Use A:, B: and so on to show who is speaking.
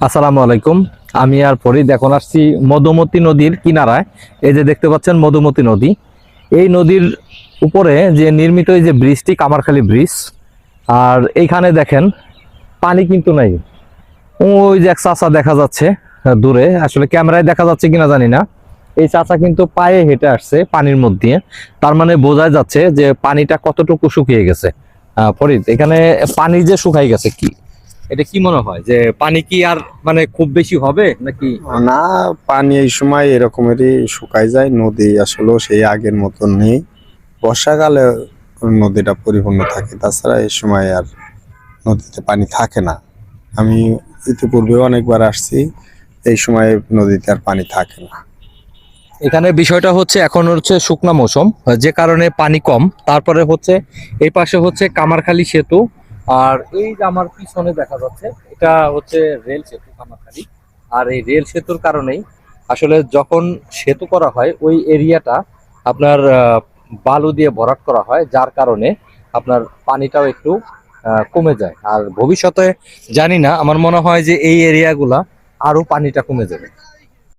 A: আসসালামু আলাইকুম। আমি আর ফরিদ এখন আসছি মধুমতি নদীর কিনারায়। এই যে দেখতে পাচ্ছেন মধুমতি নদী। এই নদীর উপরে যে নির্মিত এই যে ব্রিজটি কামারখালী ব্রিজ, আর এইখানে দেখেন পানি কিন্তু নাই। ওই যে এক চাচা দেখা যাচ্ছে দূরে, আসলে ক্যামেরায় দেখা যাচ্ছে কিনা জানি না। এই চাচা কিন্তু পায়ে হেঁটে আসছে পানির মধ্যে, তার মানে বোঝা যাচ্ছে যে পানিটা কতটুকু শুকিয়ে গেছে। ফরিদ, এখানে পানি যে শুকাই গেছে, কি এটা কি মনে হয় যে পানি কি আর মানে খুব বেশি হবে নাকি?
B: না, পানি এই সময় এরকমেরই শুকায় যায়। নদী আসলে সেই আগের মতন নেই। বর্ষাকালে নদীটা পরিপূর্ণ থাকে, তাছাড়া এই সময় আর নদীতে পানি থাকে না। আমি ইতিপূর্বে অনেকবার আসছি, এই সময় নদীতে আর পানি থাকে না।
A: এখানে বিষয়টা হচ্ছে এখন হচ্ছে শুকনা মৌসুম, যে কারণে পানি কম। তারপরে হচ্ছে এই পাশে হচ্ছে কামারখালী সেতু, আর এই যে আমার পিছনে দেখা যাচ্ছে এটা হচ্ছে রেল সেতু কামারখালী। আর এই রেল সেতুর কারণেই আসলে যখন সেতু করা হয় ওই এরিয়াটা আপনার বালু দিয়ে ভরাট করা হয়, যার কারণে আপনার পানিটাও একটু কমে যায়। আর ভবিষ্যতে জানি না, আমার মনে হয় যে এই এরিয়াগুলা আরো পানিটা কমে যাবে।